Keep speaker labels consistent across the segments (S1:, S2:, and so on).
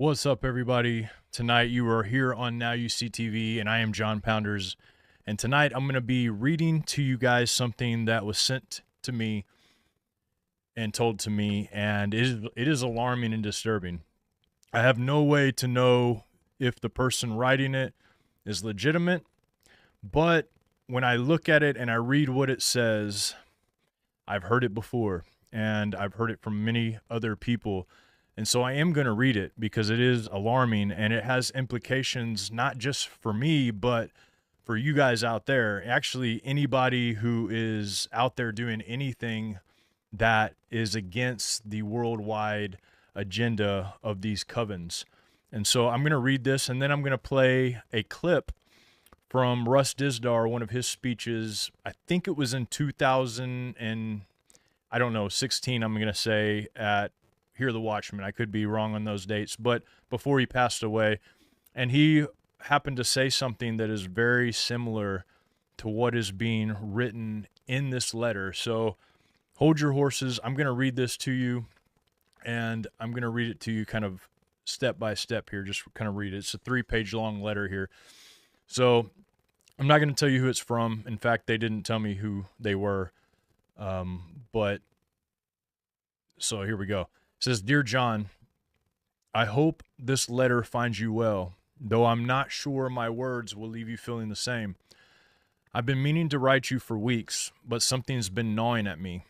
S1: What's up, everybody? Tonight you are here on NYSTV, and I am John Pounders. And tonight I'm going to be reading to you guys something that was sent to me and told to me, and it is alarming and disturbing. I have no way to know if the person writing it is legitimate, but when I look at it and I read what it says, I've heard it before, and I've heard it from many other people. And so I am going to read it because it is alarming and it has implications not just for me, but for you guys out there. Actually, anybody who is out there doing anything that is against the worldwide agenda of these covens. And so I'm going to read this and then I'm going to play a clip from Russ Dizdar, one of his speeches. I think it was in 2000 and I don't know, 16, I'm going to say, at Hear the Watchman. I could be wrong on those dates, but before he passed away. And he happened to say something that is very similar to what is being written in this letter. So hold your horses. I'm going to read this to you, and I'm going to read it to you kind of step by step here. Just kind of read it. It's a 3-page long letter here. So I'm not going to tell you who it's from. In fact, they didn't tell me who they were. But so here we go. It says, "Dear John, I hope this letter finds you well, though I'm not sure my words will leave you feeling the same. I've been meaning to write you for weeks, but something's been gnawing at me.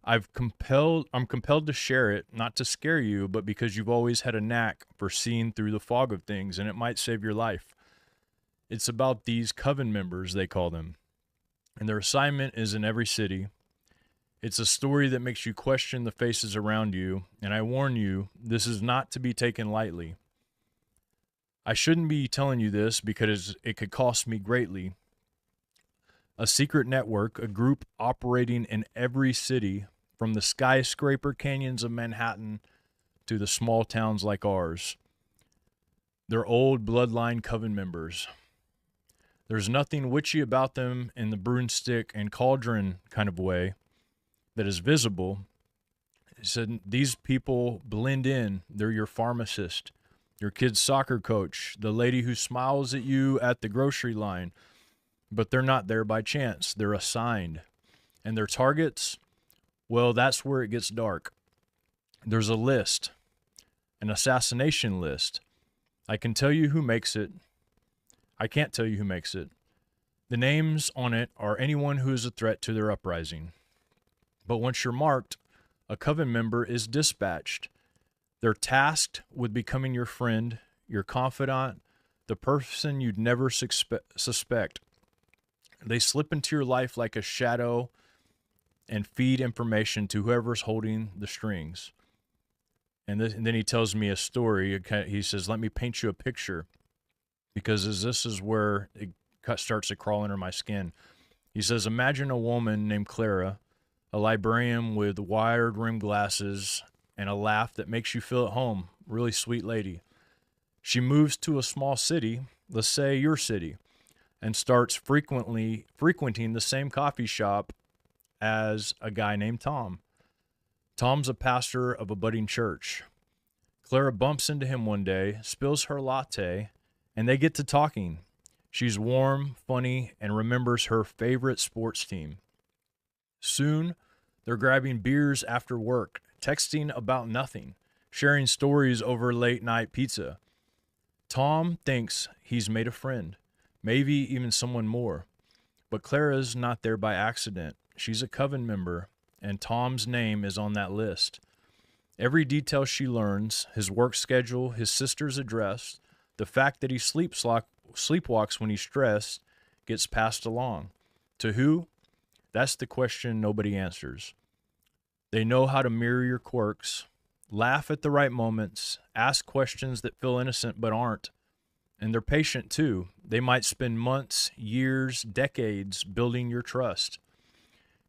S1: I'm compelled to share it, not to scare you, but because you've always had a knack for seeing through the fog of things, and it might save your life. It's about these Coven members, they call them, and their assignment is in every city. It's a story that makes you question the faces around you, and I warn you, this is not to be taken lightly. I shouldn't be telling you this because it could cost me greatly. A secret network, a group operating in every city, from the skyscraper canyons of Manhattan to the small towns like ours. They're old bloodline Coven members. There's nothing witchy about them in the broomstick and cauldron kind of way that is visible. He said, these people blend in. They're your pharmacist, your kid's soccer coach, the lady who smiles at you at the grocery line. But they're not there by chance. They're assigned. And their targets, well, that's where it gets dark. There's a list, an assassination list. I can tell you who makes it. I can't tell you who makes it. The names on it are anyone who is a threat to their uprising. But once you're marked, a Coven member is dispatched. They're tasked with becoming your friend, your confidant, the person you'd never suspect. They slip into your life like a shadow and feed information to whoever's holding the strings. And then he tells me a story. He says, let me paint you a picture, because this is where it starts to crawl under my skin. He says, imagine a woman named Clara, a librarian with wide-rimmed glasses and a laugh that makes you feel at home. Really sweet lady. She moves to a small city, let's say your city, and starts frequenting the same coffee shop as a guy named Tom. Tom's a pastor of a budding church. Clara bumps into him one day, spills her latte, and they get to talking. She's warm, funny, and remembers her favorite sports team. Soon, they're grabbing beers after work, texting about nothing, sharing stories over late-night pizza. Tom thinks he's made a friend, maybe even someone more. But Clara's not there by accident. She's a Coven member, and Tom's name is on that list. Every detail she learns, his work schedule, his sister's address, the fact that he sleepwalks when he's stressed, gets passed along. To who? That's the question nobody answers. They know how to mirror your quirks, laugh at the right moments, ask questions that feel innocent but aren't. And they're patient too. They might spend months, years, decades building your trust.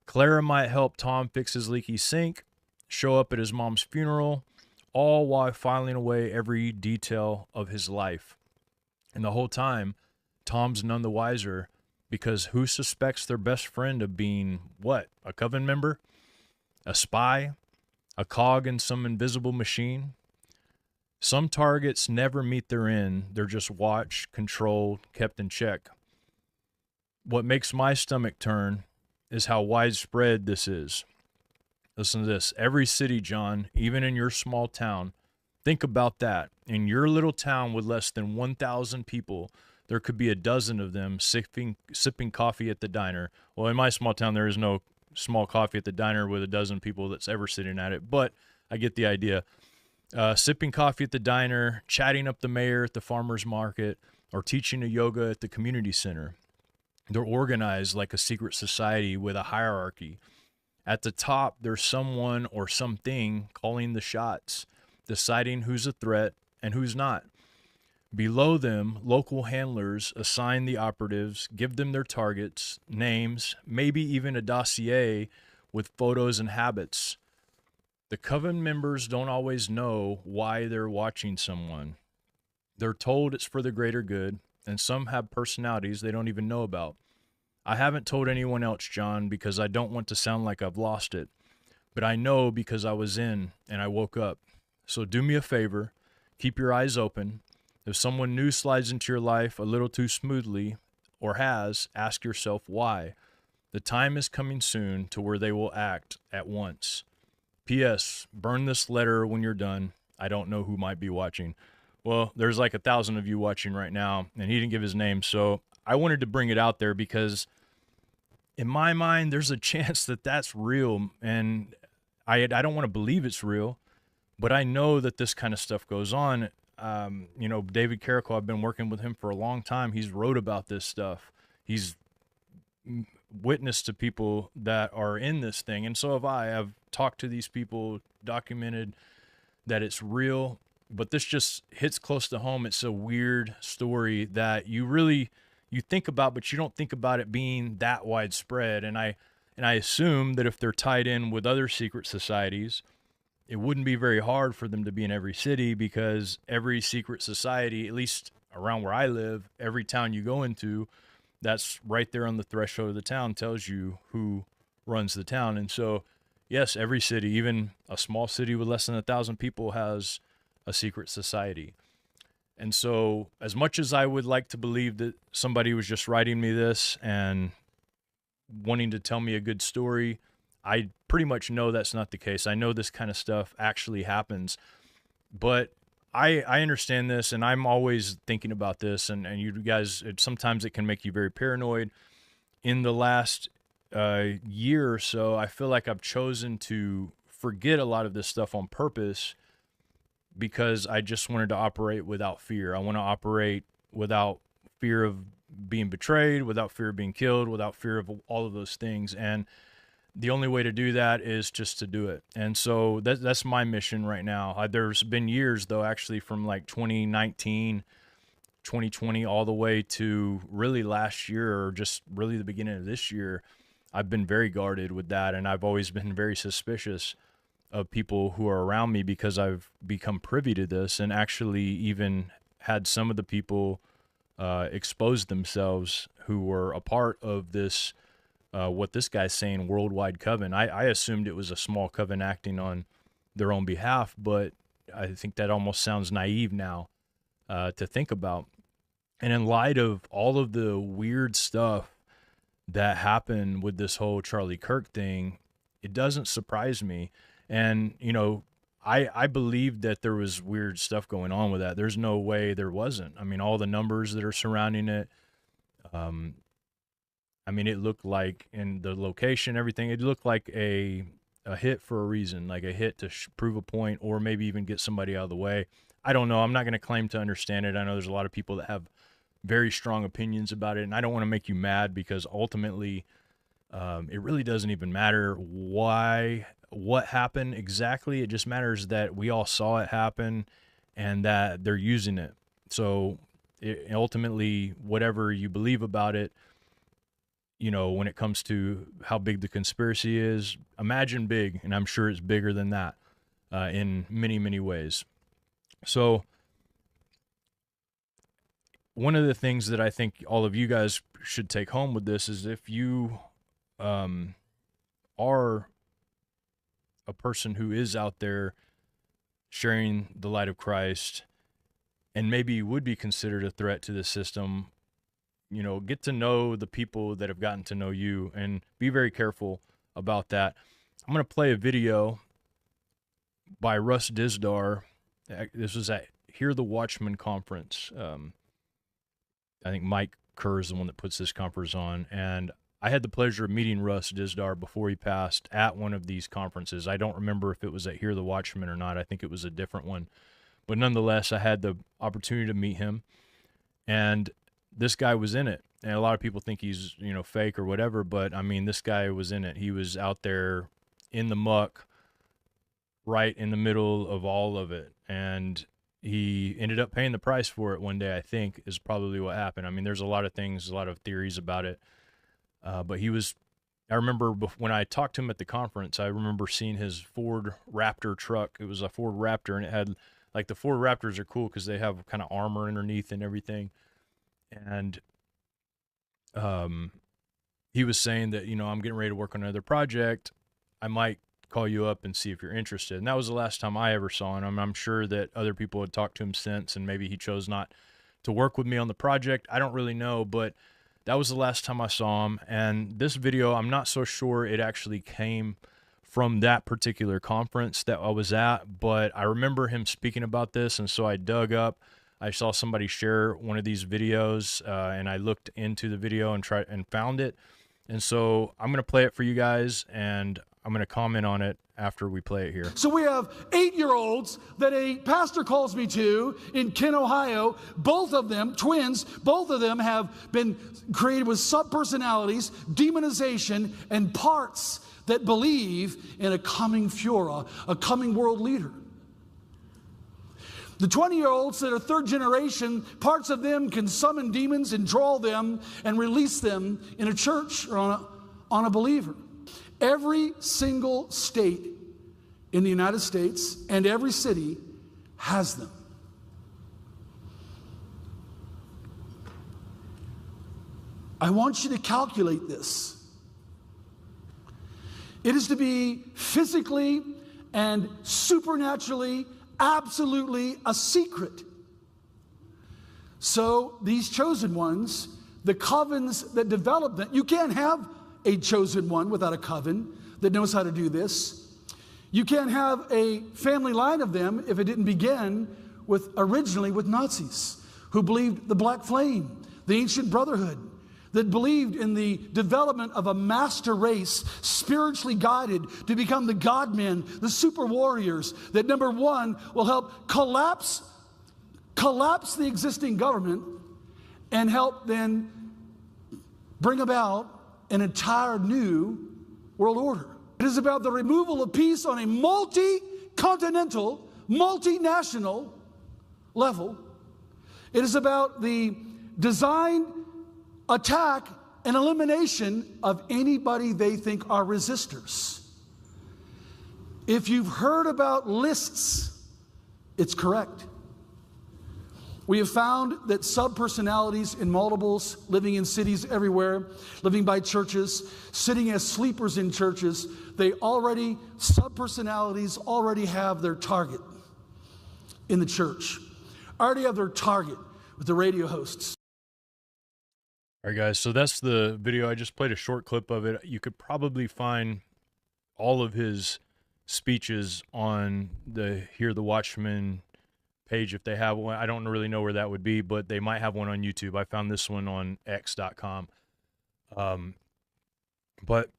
S1: Clara might help Tom fix his leaky sink, show up at his mom's funeral, all while filing away every detail of his life. And the whole time, Tom's none the wiser, because who suspects their best friend of being, what, a Coven member? A spy? A cog in some invisible machine? Some targets never meet their end. They're just watched, controlled, kept in check. What makes my stomach turn is how widespread this is. Listen to this. Every city, John, even in your small town, think about that. In your little town with less than 1,000 people, there could be a dozen of them sipping coffee at the diner. Well, in my small town, there is no small coffee at the diner with a dozen people that's ever sitting at it, but I get the idea. Sipping coffee at the diner, chatting up the mayor at the farmer's market, or teaching a yoga at the community center. They're organized like a secret society with a hierarchy. At the top, there's someone or something calling the shots, deciding who's a threat and who's not. Below them, local handlers assign the operatives, give them their targets, names, maybe even a dossier with photos and habits. The Coven members don't always know why they're watching someone. They're told it's for the greater good, and some have personalities they don't even know about. I haven't told anyone else, John, because I don't want to sound like I've lost it. But I know because I was in and I woke up. So do me a favor, keep your eyes open. If someone new slides into your life a little too smoothly, or has, ask yourself why. The time is coming soon to where they will act at once. P.S. Burn this letter when you're done. I don't know who might be watching. Well, there's like 1,000 of you watching right now, and he didn't give his name, so I wanted to bring it out there because in my mind, there's a chance that that's real, and I don't want to believe it's real, but I know that this kind of stuff goes on. David Carrico, I've been working with him for a long time. He's wrote about this stuff. He's witnessed to people that are in this thing, and so have I. I've talked to these people, documented that it's real, but this just hits close to home. It's a weird story that you think about, but you don't think about it being that widespread. And I assume that if they're tied in with other secret societies, it wouldn't be very hard for them to be in every city, because every secret society, at least around where I live, every town you go into, that's right there on the threshold of the town, tells you who runs the town. And so, yes, every city, even a small city with less than 1,000 people, has a secret society. And so, as much as I would like to believe that somebody was just writing me this and wanting to tell me a good story, I pretty much know that's not the case. I know this kind of stuff actually happens. But I understand this, and I'm always thinking about this. And you guys, sometimes it can make you very paranoid. In the last year or so, I feel like I've chosen to forget a lot of this stuff on purpose, because I just wanted to operate without fear. I want to operate without fear of being betrayed, without fear of being killed, without fear of all of those things. And the only way to do that is just to do it. And so that's my mission right now. There's been years, though, actually, from like 2019, 2020, all the way to really last year, or just really the beginning of this year, I've been very guarded with that. And I've always been very suspicious of people who are around me, because I've become privy to this, and actually even had some of the people expose themselves who were a part of this, what this guy's saying, worldwide coven. I assumed it was a small coven acting on their own behalf, but I think that almost sounds naive now to think about. And in light of all of the weird stuff that happened with this whole Charlie Kirk thing, it doesn't surprise me. And, I believed that there was weird stuff going on with that. There's no way there wasn't. I mean, all the numbers that are surrounding it, it looked like, in the location, everything, it looked like a hit for a reason, like a hit to prove a point, or maybe even get somebody out of the way. I don't know. I'm not going to claim to understand it. I know there's a lot of people that have very strong opinions about it, and I don't want to make you mad, because ultimately it really doesn't even matter what happened exactly. It just matters that we all saw it happen and that they're using it. So ultimately, whatever you believe about it, when it comes to how big the conspiracy is, imagine big, and I'm sure it's bigger than that in many, many ways. So one of the things that I think all of you guys should take home with this is, if you are a person who is out there sharing the light of Christ, and maybe would be considered a threat to the system, you know, get to know the people that have gotten to know you and be very careful about that. I'm going to play a video by Russ Dizdar. This was at Hear the Watchman Conference. I think Mike Kerr is the one that puts this conference on. And I had the pleasure of meeting Russ Dizdar before he passed at one of these conferences. I don't remember if it was at Hear the Watchman or not. I think it was a different one. But nonetheless, I had the opportunity to meet him. And this guy was in it. And a lot of people think he's, you know, fake or whatever. But, I mean, this guy was in it. He was out there in the muck, right in the middle of all of it. And he ended up paying the price for it one day, I think, is probably what happened. I mean, there's a lot of things, a lot of theories about it. But he was, I remember when I talked to him at the conference, I remember seeing his Ford Raptor truck. It was a Ford Raptor, and it had, like, the Ford Raptors are cool because they have kind of armor underneath and everything. And he was saying that, you know, I'm getting ready to work on another project. I might call you up and see if you're interested. And that was the last time I ever saw him. I'm sure that other people had talked to him since, and maybe he chose not to work with me on the project. I don't really know, but that was the last time I saw him. And this video, I'm not so sure it actually came from that particular conference that I was at, but I remember him speaking about this, and so I dug up. I saw somebody share one of these videos, and I looked into the video and found it. And so I'm going to play it for you guys, and I'm going to comment on it after we play it here.
S2: So we have 8-year-olds that a pastor calls me to in Kent, Ohio. Both of them, twins, both of them have been created with subpersonalities, demonization, and parts that believe in a coming Führer, a coming world leader. The 20-year-olds that are third generation, parts of them can summon demons and draw them and release them in a church or on a believer. Every single state in the United States and every city has them. I want you to calculate this. It is to be physically and supernaturally, absolutely a secret. So these chosen ones, the covens that develop them, you can't have a chosen one without a coven that knows how to do this. You can't have a family line of them if it didn't begin originally with Nazis who believed the Black Flame, the ancient brotherhood, that believed in the development of a master race, spiritually guided to become the God men, the super warriors, that number one will help collapse the existing government and help then bring about an entire new world order. It is about the removal of peace on a multi-continental, multinational level. It is about the design, attack, and elimination of anybody they think are resistors. If you've heard about lists, it's correct. We have found that subpersonalities in multiples, living in cities everywhere, living by churches, sitting as sleepers in churches, subpersonalities already have their target in the church. Already have their target with the radio hosts.
S1: All right, guys, so that's the video. I just played a short clip of it. You could probably find all of his speeches on the Hear the Watchman page if they have one. I don't really know where that would be, but they might have one on YouTube. I found this one on x.com. But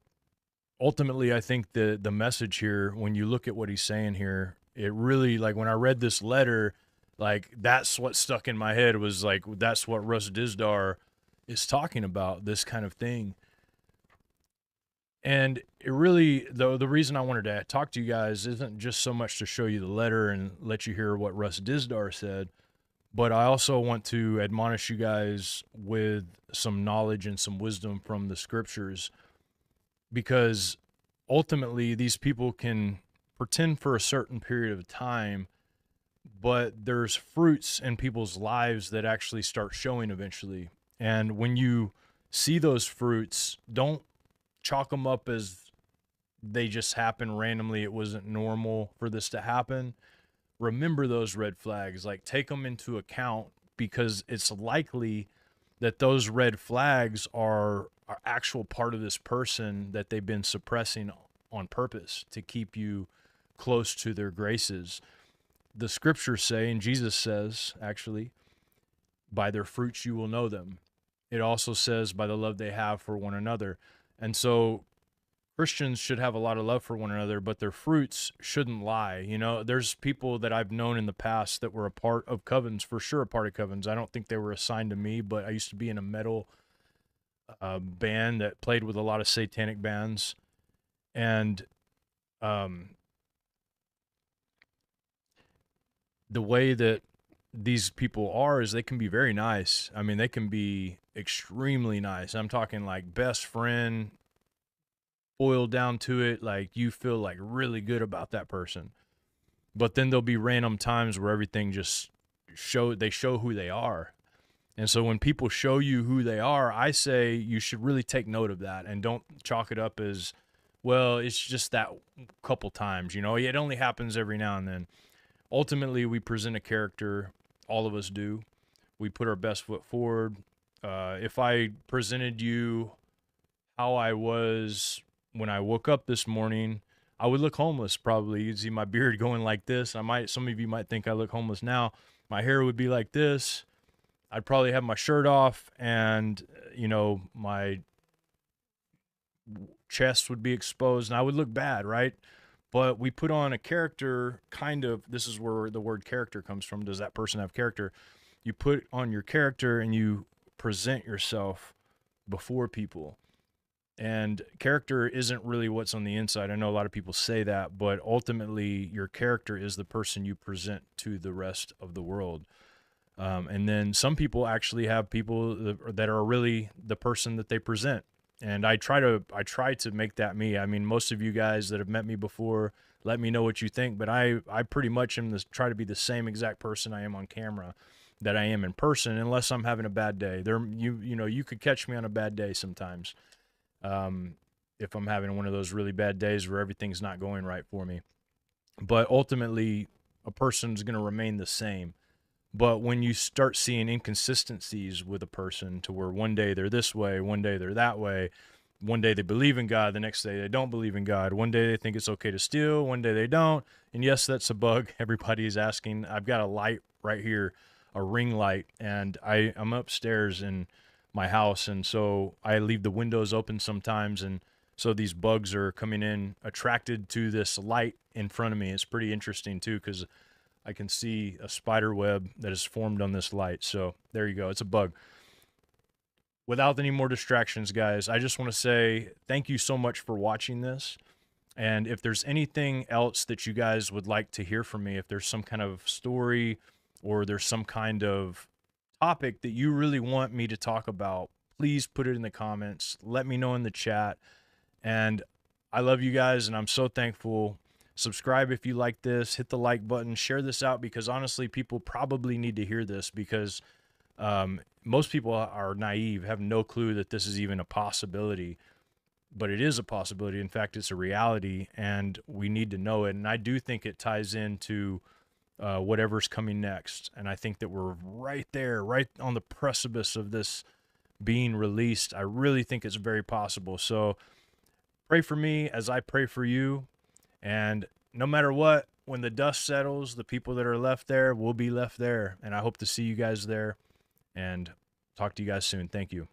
S1: ultimately, I think the message here, when you look at what he's saying here, it really, like, when I read this letter, like, that's what stuck in my head, was like, that's what Russ Dizdar is talking about, this kind of thing. And it really, though, the reason I wanted to talk to you guys isn't just so much to show you the letter and let you hear what Russ Dizdar said, but I also want to admonish you guys with some knowledge and some wisdom from the scriptures, because ultimately these people can pretend for a certain period of time, but there's fruits in people's lives that actually start showing eventually. And when you see those fruits, don't chalk them up as they just happen randomly. It wasn't normal for this to happen. remember those red flags, like take them into account, because it's likely that those red flags are actual part of this person that they've been suppressing on purpose to keep you close to their graces. The scriptures say, and Jesus says, actually, by their fruits you will know them. It also says by the love they have for one another. And so Christians should have a lot of love for one another, but their fruits shouldn't lie. You know, there's people that I've known in the past that were a part of Covens, for sure a part of Covens. I don't think they were assigned to me, but I used to be in a metal band that played with a lot of satanic bands. And the way that these people are is they can be very nice. I mean, they can be extremely nice. I'm talking like best friend, boiled down to it, like you feel like really good about that person. But then there'll be random times where everything just show who they are. And so when people show you who they are, I say you should really take note of that and don't chalk it up as, well, it's just that couple times, you know, it only happens every now and then. Ultimately, we present a character, all of us do. We put our best foot forward. If I presented you how I was when I woke up this morning, I would look homeless probably. You'd see my beard going like this. Some of you might think I look homeless now. My hair would be like this. I'd probably have my shirt off, and you know, my chest would be exposed, and I would look bad, right? But we put on a character, kind of. This is where the word character comes from. Does that person have character? You put on your character and you present yourself before people. And character isn't really what's on the inside. I know a lot of people say that, but ultimately your character is the person you present to the rest of the world. And then some people actually have people that are really the person that they present. And I try to make that me. I mean, most of you guys that have met me before, let me know what you think, but I pretty much try to be the same exact person I am on camera that I am in person, unless I'm having a bad day. You could catch me on a bad day sometimes. If I'm having one of those really bad days where everything's not going right for me. But ultimately, a person's going to remain the same. But when you start seeing inconsistencies with a person to where one day they're this way, one day they're that way, one day they believe in God, the next day they don't believe in God, one day they think it's okay to steal, one day they don't. And yes, that's a bug. Everybody is asking. I've got a light right here, a ring light, and I'm upstairs in my house, and so I leave the windows open sometimes, and so these bugs are coming in attracted to this light in front of me. It's pretty interesting too, because I can see a spider web that is formed on this light. So there you go. It's a bug. Without any more distractions, guys, I just want to say thank you so much for watching this. And if there's anything else that you guys would like to hear from me, if there's some kind of story or there's some kind of topic that you really want me to talk about, please put it in the comments. Let me know in the chat. And I love you guys, and I'm so thankful. Subscribe if you like this. Hit the like button. Share this out, because honestly, people probably need to hear this, because most people are naive, have no clue that this is even a possibility. But it is a possibility. In fact, it's a reality, and we need to know it. And I do think it ties into whatever's coming next. And I think that we're right there, right on the precipice of this being released. I really think it's very possible. So pray for me as I pray for you. And no matter what, when the dust settles, the people that are left there will be left there. And I hope to see you guys there, and talk to you guys soon. Thank you.